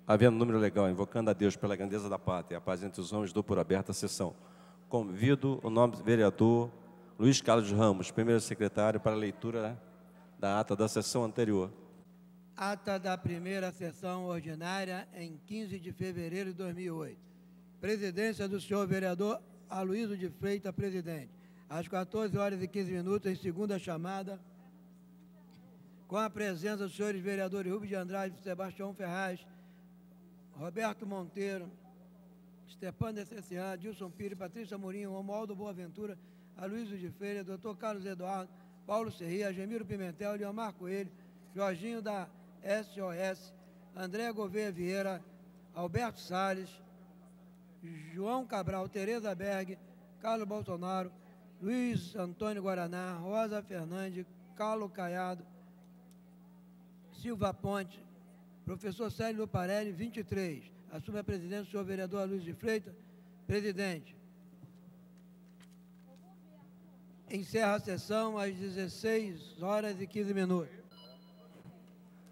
Havendo número legal, invocando a Deus pela grandeza da pátria e a paz entre os homens, dou por aberta a sessão. Convido o nobre vereador Luiz Carlos Ramos, primeiro secretário, para a leitura da ata da sessão anterior. Ata da primeira sessão ordinária em 15 de fevereiro de 2008. Presidência do senhor vereador Aloysio de Freitas, presidente. Às 14h15, em segunda chamada, com a presença dos senhores vereadores Rubens de Andrade, Sebastião Ferraz, Roberto Monteiro, Stepan Necessian, Dilson Pires, Patrícia Amorim, Romualdo Boaventura, Aloysio de Freitas, Dr. Carlos Eduardo, Paulo Serria, Gemiro Pimentel, Leomar Coelho, Jorginho da SOS, André Gouveia Vieira, Alberto Salles, João Cabral, Tereza Berg, Carlos Bolsonaro, Luiz Antônio Guaraná, Rosa Fernandes, Carlos Caiado, Silva Ponte, professor Célio Luparelli, 23. Assume a presidência o senhor vereador Aloysio de Freitas, presidente. Encerra a sessão às 16h15.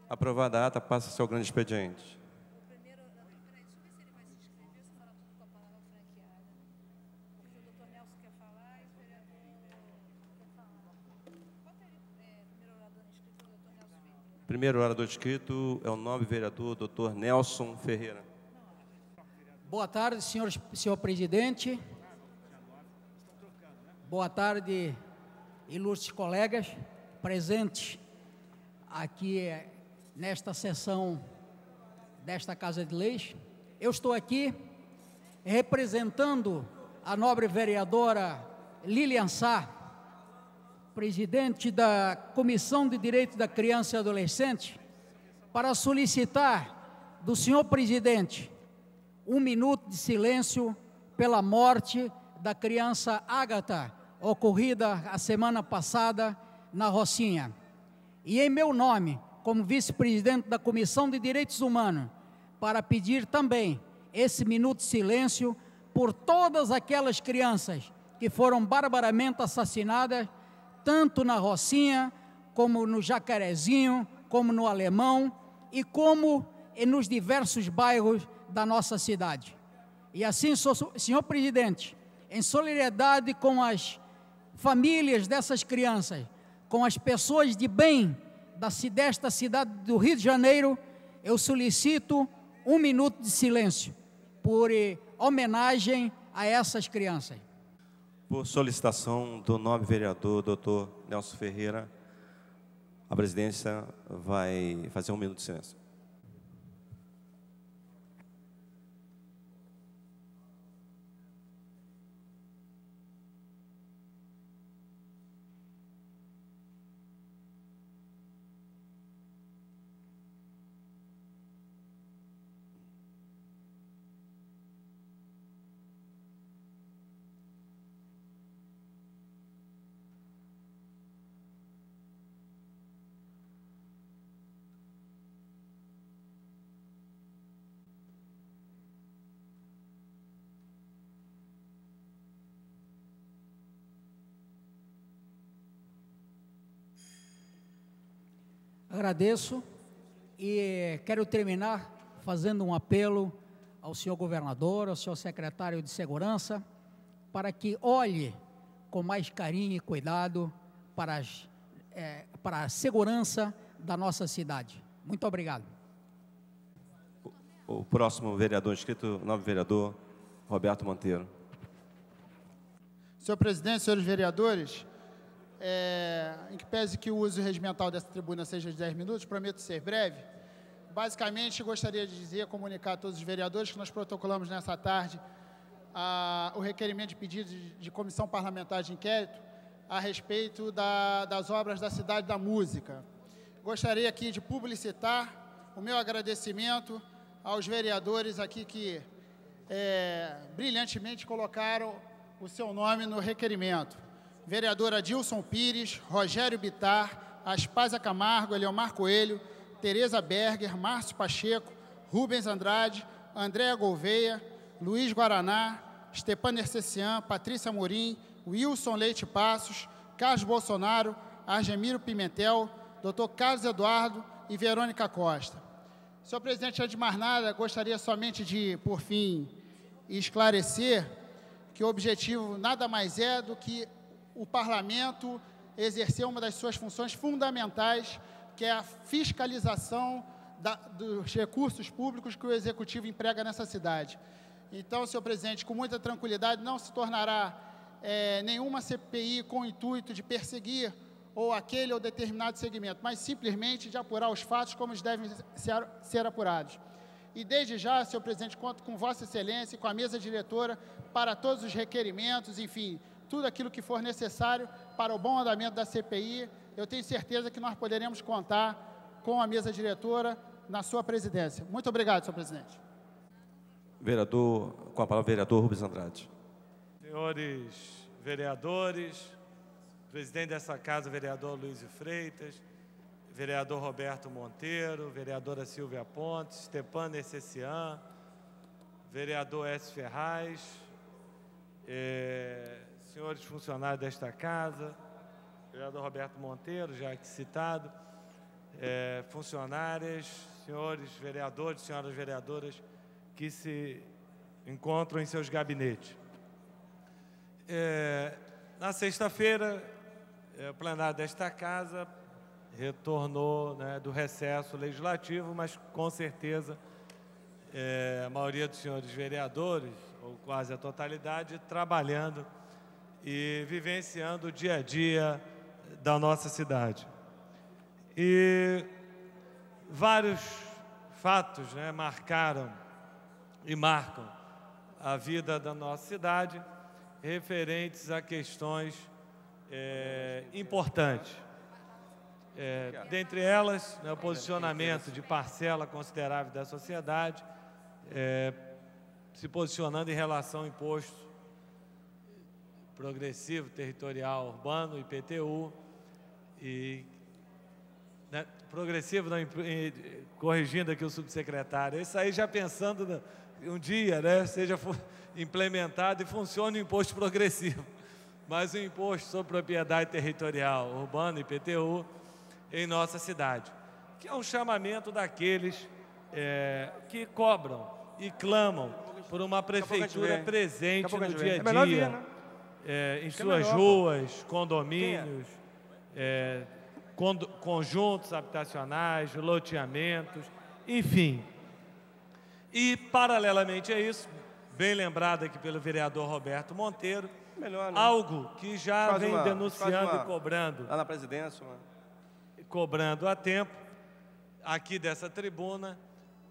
Aprovada a ata, passa-se ao grande expediente. Primeiro orador inscrito é o nobre vereador Dr. Nelson Ferreira. Boa tarde, senhor presidente. Boa tarde, ilustres colegas presentes aqui nesta sessão desta Casa de Leis. Eu estou aqui representando a nobre vereadora Lilian Sá, presidente da Comissão de Direitos da Criança e Adolescente, para solicitar do senhor presidente 1 minuto de silêncio pela morte da criança Ágata, ocorrida a semana passada na Rocinha. E em meu nome, como vice-presidente da Comissão de Direitos Humanos, para pedir também esse minuto de silêncio por todas aquelas crianças que foram barbaramente assassinadas, tanto na Rocinha, como no Jacarezinho, como no Alemão e como nos diversos bairros da nossa cidade. E assim, senhor presidente, em solidariedade com as famílias dessas crianças, com as pessoas de bem desta cidade do Rio de Janeiro, eu solicito 1 minuto de silêncio por homenagem a essas crianças. Por solicitação do nobre vereador Dr. Nelson Ferreira, a presidência vai fazer 1 minuto de silêncio. Agradeço e quero terminar fazendo um apelo ao senhor governador, ao senhor secretário de Segurança, para que olhe com mais carinho e cuidado para a segurança da nossa cidade. Muito obrigado. O próximo vereador inscrito, o nobre vereador Roberto Monteiro. Senhor presidente, senhores vereadores, em que pese que o uso regimental dessa tribuna seja de 10 minutos, prometo ser breve. Basicamente, gostaria de dizer, comunicar a todos os vereadores que nós protocolamos nessa tarde o requerimento de pedido de comissão parlamentar de inquérito a respeito das obras da Cidade da Música. Gostaria aqui de publicitar o meu agradecimento aos vereadores aqui que brilhantemente colocaram o seu nome no requerimento. Vereadora Dilson Pires, Rogério Bittar, Aspásia Camargo, Leomar Coelho, Tereza Berger, Márcio Pacheco, Rubens Andrade, Andréa Gouveia, Luiz Guaraná, Stepan Necessian, Patrícia Amorim, Wilson Leite Passos, Carlos Bolsonaro, Argemiro Pimentel, Dr. Carlos Eduardo e Verônica Costa. Senhor presidente, antes de mais nada, gostaria somente de, por fim, esclarecer que o objetivo nada mais é do que o parlamento exercer uma das suas funções fundamentais, que é a fiscalização dos recursos públicos que o executivo emprega nessa cidade. Então, senhor presidente, com muita tranquilidade, não se tornará nenhuma CPI com o intuito de perseguir ou aquele ou determinado segmento, mas simplesmente de apurar os fatos como eles devem ser apurados. E desde já, senhor presidente, conto com Vossa Excelência e com a mesa diretora para todos os requerimentos, enfim, tudo aquilo que for necessário para o bom andamento da CPI. Eu tenho certeza que nós poderemos contar com a mesa diretora na sua presidência. Muito obrigado, senhor presidente. Vereador, com a palavra, vereador Rubens Andrade. Senhores vereadores, presidente dessa casa, vereador Luiz de Freitas, vereador Roberto Monteiro, vereadora Silvia Pontes, Stepan Necessian, vereador S. Ferraz, senhores funcionários desta casa, vereador Roberto Monteiro, já aqui citado, funcionárias, senhores vereadores, senhoras vereadoras que se encontram em seus gabinetes. Na sexta-feira, o plenário desta casa retornou, né, do recesso legislativo, mas com certeza a maioria dos senhores vereadores, ou quase a totalidade, trabalhando e vivenciando o dia a dia da nossa cidade. E vários fatos, né, marcaram e marcam a vida da nossa cidade, referentes a questões importantes. Dentre elas, né, o posicionamento de parcela considerável da sociedade, se posicionando em relação ao imposto progressivo territorial urbano, IPTU, e né, progressivo, não, corrigindo aqui o subsecretário, isso aí já pensando um dia, né, seja implementado e funcione o imposto progressivo, mas o imposto sobre propriedade territorial urbana, IPTU, em nossa cidade, que é um chamamento daqueles que cobram e clamam por uma prefeitura presente no dia a dia, em suas ruas, condomínios, conjuntos habitacionais, loteamentos, enfim. E, paralelamente a isso, bem lembrado aqui pelo vereador Roberto Monteiro, algo que já vem denunciando e cobrando. Lá na presidência, cobrando a tempo, aqui dessa tribuna,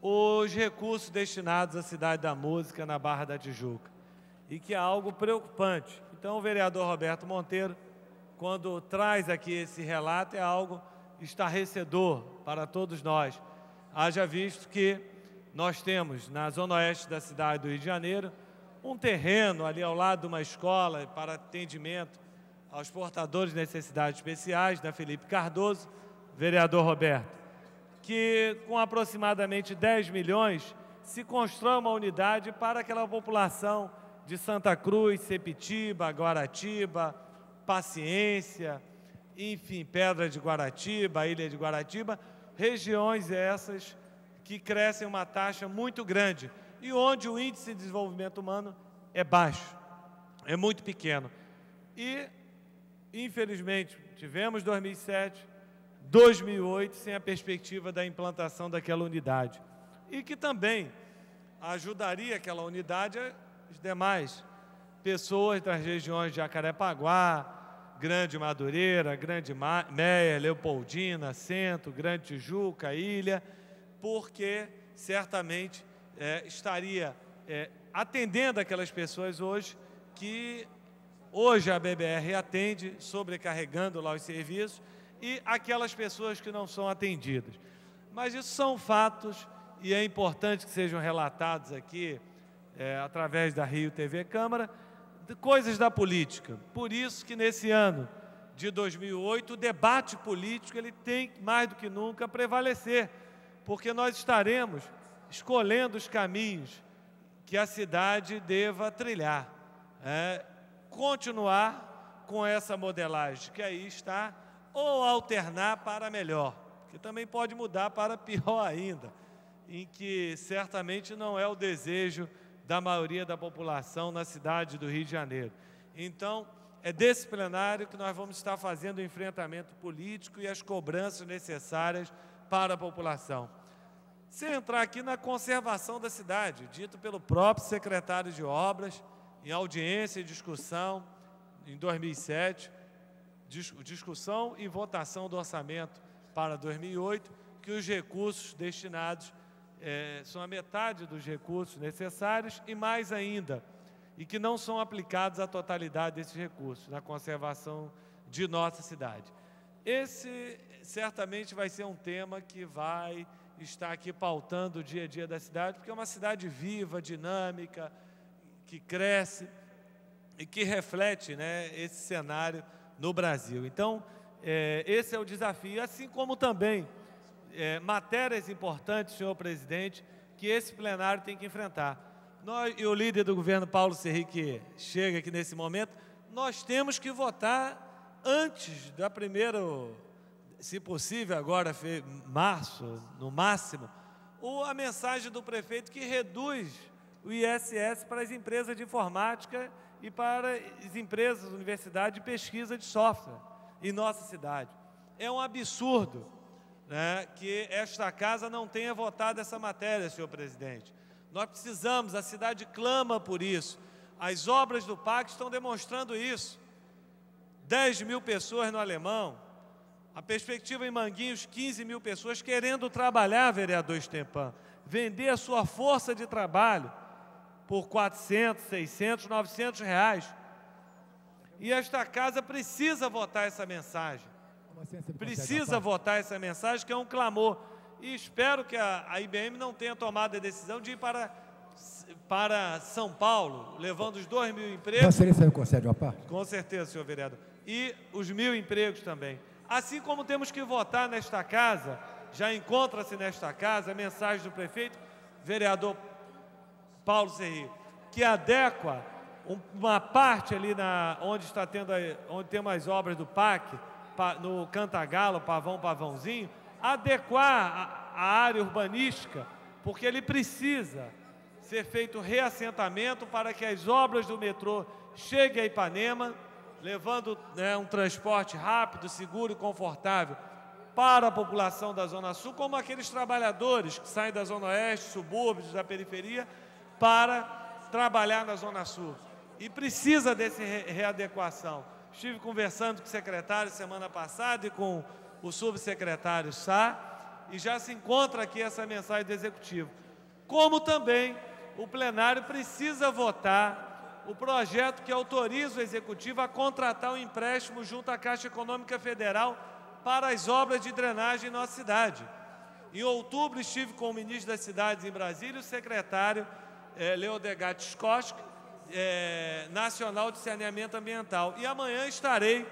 os recursos destinados à Cidade da Música, na Barra da Tijuca, e que é algo preocupante. Então, o vereador Roberto Monteiro, quando traz aqui esse relato, é algo estarrecedor para todos nós. Haja visto que nós temos, na zona oeste da cidade do Rio de Janeiro, um terreno ali ao lado de uma escola para atendimento aos portadores de necessidades especiais, da Felipe Cardoso, vereador Roberto, que com aproximadamente 10 milhões se constrói uma unidade para aquela população de Santa Cruz, Sepitiba, Guaratiba, Paciência, enfim, Pedra de Guaratiba, Ilha de Guaratiba, regiões essas que crescem uma taxa muito grande e onde o índice de desenvolvimento humano é baixo, é muito pequeno. E, infelizmente, tivemos 2007, 2008, sem a perspectiva da implantação daquela unidade. E que também ajudaria aquela unidade as demais pessoas das regiões de Jacarepaguá, Grande Madureira, Grande Meia, Leopoldina, Centro, Grande Tijuca, Ilha, porque certamente estaria atendendo aquelas pessoas hoje que hoje a BBR atende, sobrecarregando lá os serviços, e aquelas pessoas que não são atendidas. Mas isso são fatos e é importante que sejam relatados aqui, através da Rio TV Câmara, de coisas da política. Por isso que nesse ano de 2008, o debate político ele tem mais do que nunca prevalecer, porque nós estaremos escolhendo os caminhos que a cidade deva trilhar. Continuar com essa modelagem que aí está, ou alternar para melhor, que também pode mudar para pior ainda. em que certamente não é o desejo da maioria da população na cidade do Rio de Janeiro. Então, é desse plenário que nós vamos estar fazendo o enfrentamento político e as cobranças necessárias para a população. Sem entrar aqui na conservação da cidade, dito pelo próprio secretário de Obras, em audiência e discussão, em 2007, discussão e votação do orçamento para 2008, que os recursos destinados são a metade dos recursos necessários e mais ainda, e que não são aplicados a totalidade desses recursos na conservação de nossa cidade. Esse certamente vai ser um tema que vai estar aqui pautando o dia a dia da cidade, porque é uma cidade viva, dinâmica, que cresce e que reflete, né, esse cenário no Brasil. Então, esse é o desafio, assim como também matérias importantes, senhor presidente, que esse plenário tem que enfrentar. Nós, e o líder do governo, Paulo Serri, que chega aqui nesse momento, nós temos que votar antes da primeira, se possível agora, março, no máximo, a mensagem do prefeito que reduz o ISS para as empresas de informática e para as empresas, universidade de pesquisa de software em nossa cidade. É um absurdo, né, que esta casa não tenha votado essa matéria, senhor presidente. Nós precisamos, a cidade clama por isso. As obras do PAC estão demonstrando isso. 10 mil pessoas no Alemão, a perspectiva em Manguinhos, 15 mil pessoas querendo trabalhar, vereador Stepan, vender a sua força de trabalho por 400, 600, 900 reais. E esta casa precisa votar essa mensagem. Precisa votar essa mensagem, que é um clamor. E espero que a IBM não tenha tomado a decisão de ir para São Paulo, levando os 2 mil empregos. Vossa Excelência me concede uma parte? Com certeza, senhor vereador. E os 1.000 empregos também. Assim como temos que votar nesta casa, já encontra-se nesta casa a mensagem do prefeito, vereador Paulo Serri, que adequa uma parte ali onde temos as obras do PAC, no Cantagalo, Pavãozinho, adequar a área urbanística, porque ele precisa ser feito reassentamento para que as obras do metrô cheguem a Ipanema, levando, né, um transporte rápido, seguro e confortável para a população da Zona Sul, como aqueles trabalhadores que saem da Zona Oeste, subúrbios, da periferia, para trabalhar na Zona Sul. E precisa dessa readequação. Estive conversando com o secretário semana passada e com o subsecretário Sá, e já se encontra aqui essa mensagem do Executivo. Como também o plenário precisa votar o projeto que autoriza o Executivo a contratar um empréstimo junto à Caixa Econômica Federal para as obras de drenagem em nossa cidade. Em outubro estive com o ministro das Cidades em Brasília e o secretário Leodegat Skoski, Nacional de Saneamento Ambiental. E amanhã estarei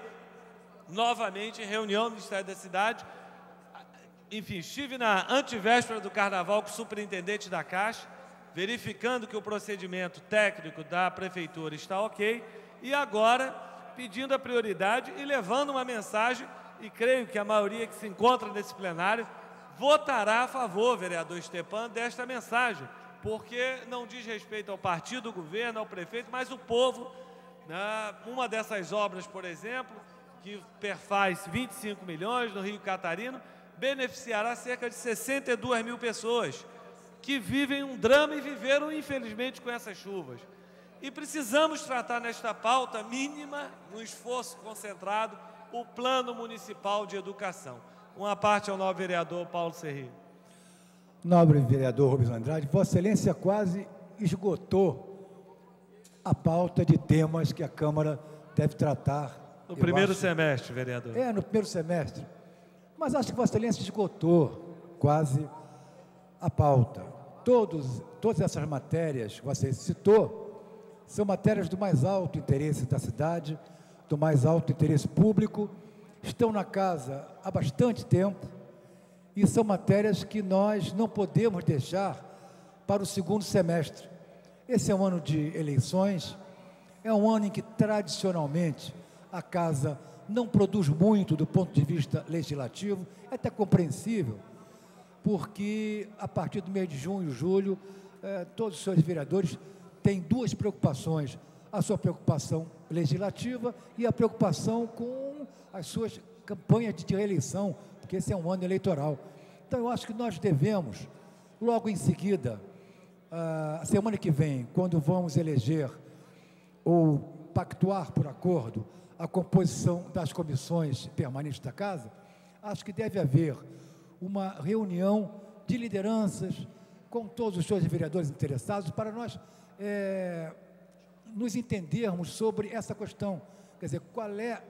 novamente em reunião no Ministério da Cidade. Enfim, estive na antevéspera do Carnaval com o superintendente da Caixa, verificando que o procedimento técnico da Prefeitura está ok, e agora pedindo a prioridade e levando uma mensagem, e creio que a maioria que se encontra nesse plenário votará a favor, vereador Stepan, desta mensagem, porque não diz respeito ao partido, ao governo, ao prefeito, mas o povo. Uma dessas obras, por exemplo, que perfaz 25 milhões no Rio Catarino, beneficiará cerca de 62 mil pessoas que vivem um drama e viveram, infelizmente, com essas chuvas. E precisamos tratar nesta pauta mínima, num esforço concentrado, o Plano Municipal de Educação. Uma parte ao nobre vereador Paulo Serri. Nobre vereador Rubens Andrade, Vossa Excelência quase esgotou a pauta de temas que a Câmara deve tratar. No primeiro semestre, vereador. No primeiro semestre. Mas acho que Vossa Excelência esgotou quase a pauta. Todas essas matérias que você citou são matérias do mais alto interesse da cidade, do mais alto interesse público, estão na casa há bastante tempo e são matérias que nós não podemos deixar para o segundo semestre. Esse é um ano de eleições, é um ano em que tradicionalmente a casa não produz muito do ponto de vista legislativo, é até compreensível, porque a partir do mês de junho, julho, todos os senhores vereadores têm duas preocupações: a sua preocupação legislativa e a preocupação com as suas campanhas de reeleição, porque esse é um ano eleitoral. Então, eu acho que nós devemos, logo em seguida, a semana que vem, quando vamos eleger ou pactuar por acordo a composição das comissões permanentes da Casa, acho que deve haver uma reunião de lideranças com todos os senhores vereadores interessados para nós nos entendermos sobre essa questão. Quer dizer, qual é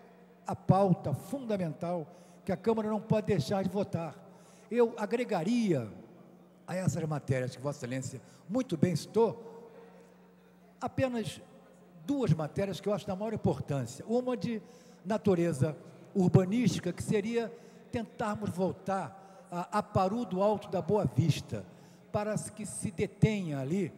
a pauta fundamental que a Câmara não pode deixar de votar. Eu agregaria a essas matérias que Vossa Excelência muito bem citou, apenas duas matérias que eu acho da maior importância. Uma de natureza urbanística, que seria tentarmos voltar a Aparu do Alto da Boa Vista, para que se detenha ali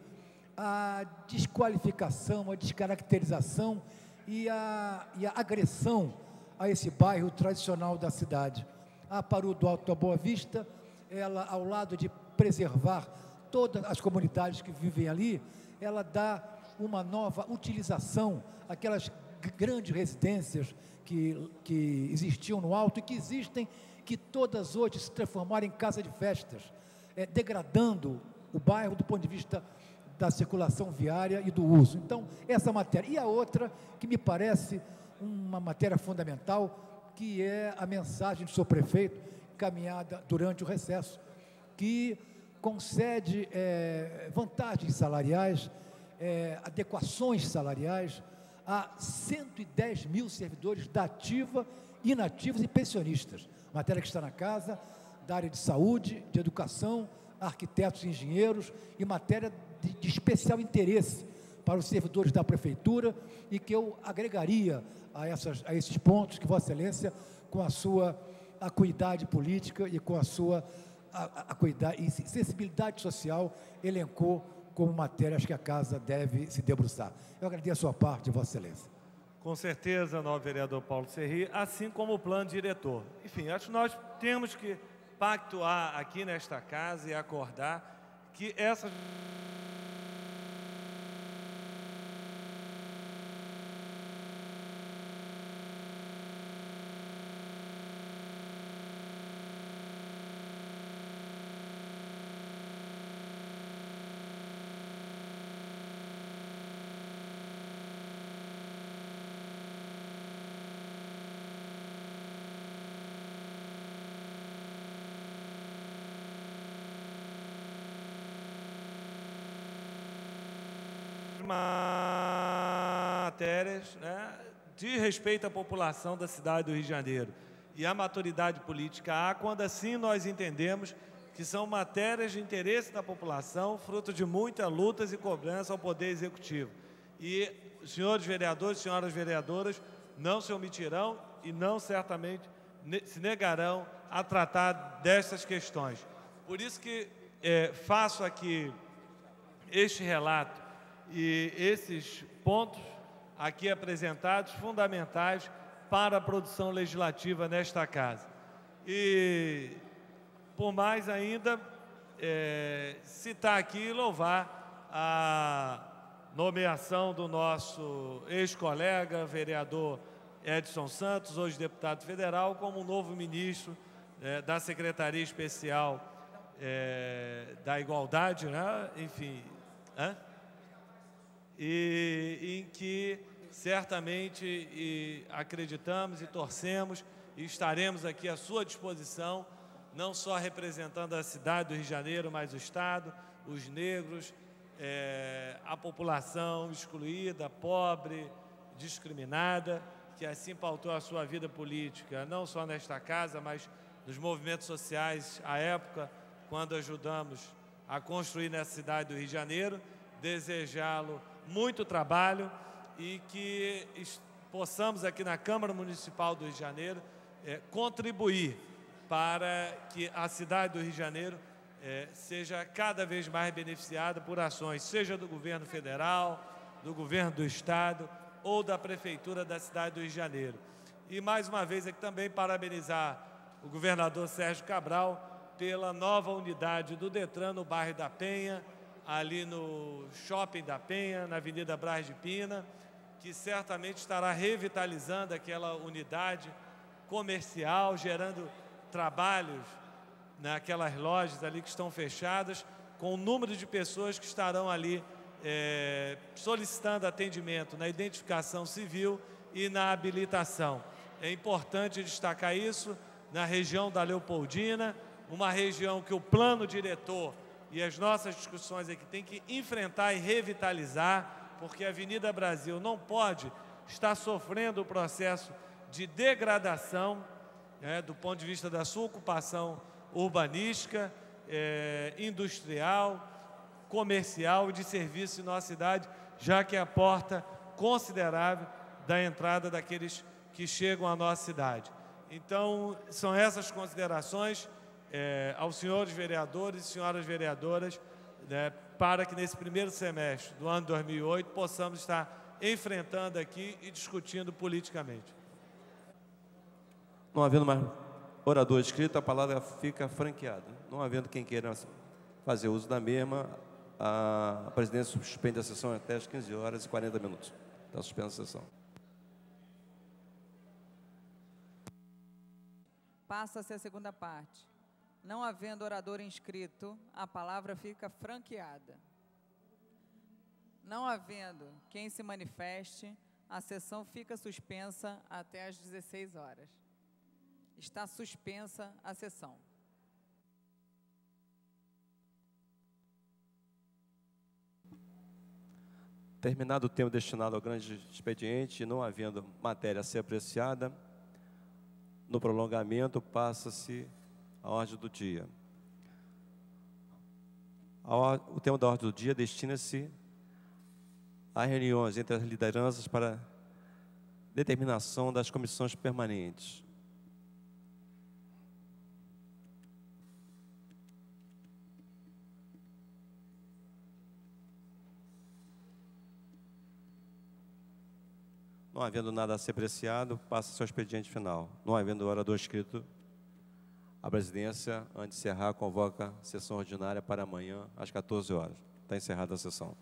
a desqualificação, a descaracterização e a agressão a esse bairro tradicional da cidade. A Aparu do Alto da Boa Vista, ela, ao lado de preservar todas as comunidades que vivem ali, ela dá uma nova utilização àquelas grandes residências que existiam no Alto e que existem, que todas hoje se transformaram em casa de festas, degradando o bairro do ponto de vista da circulação viária e do uso. Então, essa matéria. E a outra, que me parece uma matéria fundamental, que é a mensagem do senhor prefeito, caminhada durante o recesso, que concede vantagens salariais, adequações salariais a 110 mil servidores da ativa, inativos e pensionistas. Matéria que está na Casa, da área de saúde, de educação, arquitetos e engenheiros, e matéria de especial interesse para os servidores da Prefeitura, e que eu agregaria a esses pontos que Vossa Excelência, com a sua acuidade política e com a sua acuidade e sensibilidade social, elencou como matérias que a Casa deve se debruçar. Eu agradeço a sua parte, Vossa Excelência. Com certeza, novo vereador Paulo Serri, assim como o plano diretor. Enfim, acho que nós temos que pactuar aqui nesta Casa e acordar que essas... matérias, né, de respeito à população da cidade do Rio de Janeiro e à maturidade política há, quando assim nós entendemos que são matérias de interesse da população, fruto de muitas lutas e cobranças ao Poder Executivo. E os senhores vereadores e senhoras vereadoras não se omitirão e não certamente se negarão a tratar dessas questões. Por isso que faço aqui este relato e esses pontos aqui apresentados, fundamentais para a produção legislativa nesta Casa. E, por mais ainda, citar aqui e louvar a nomeação do nosso ex-colega, vereador Edson Santos, hoje deputado federal, como novo ministro da Secretaria Especial da Igualdade, né? Enfim, e em que certamente acreditamos e torcemos e estaremos aqui à sua disposição, não só representando a cidade do Rio de Janeiro, mas o Estado, os negros, a população excluída, pobre, discriminada, que assim pautou a sua vida política, não só nesta Casa, mas nos movimentos sociais à época, quando ajudamos a construir nessa cidade do Rio de Janeiro. Desejá-lo muito trabalho e que possamos aqui na Câmara Municipal do Rio de Janeiro contribuir para que a cidade do Rio de Janeiro seja cada vez mais beneficiada por ações, seja do governo federal, do governo do Estado ou da Prefeitura da cidade do Rio de Janeiro. E mais uma vez aqui também parabenizar o governador Sérgio Cabral pela nova unidade do Detran no bairro da Penha, ali no Shopping da Penha, na Avenida Braz de Pina, que certamente estará revitalizando aquela unidade comercial, gerando trabalhos naquelas lojas ali que estão fechadas, com o número de pessoas que estarão ali solicitando atendimento na identificação civil e na habilitação. É importante destacar isso na região da Leopoldina, uma região que o plano diretor e as nossas discussões aqui têm que enfrentar e revitalizar, porque a Avenida Brasil não pode estar sofrendo o processo de degradação, do ponto de vista da sua ocupação urbanística, industrial, comercial e de serviço em nossa cidade, já que é a porta considerável da entrada daqueles que chegam à nossa cidade. Então, são essas considerações aos senhores vereadores e senhoras vereadoras, para que nesse primeiro semestre do ano 2008 possamos estar enfrentando aqui e discutindo politicamente. Não havendo mais orador inscrito, a palavra fica franqueada. Não havendo quem queira fazer uso da mesma, a presidência suspende a sessão até as 15h40. Está suspensa a sessão. Passa-se a segunda parte. Não havendo orador inscrito, a palavra fica franqueada. Não havendo quem se manifeste, a sessão fica suspensa até às 16h. Está suspensa a sessão. Terminado o tempo destinado ao grande expediente, não havendo matéria a ser apreciada, no prolongamento passa-se a ordem do dia. O tema da ordem do dia destina-se a reuniões entre as lideranças para determinação das comissões permanentes. Não havendo nada a ser apreciado, passa-se ao expediente final. Não havendo orador inscrito, a presidência, antes de encerrar, convoca a sessão ordinária para amanhã, às 14h. Está encerrada a sessão.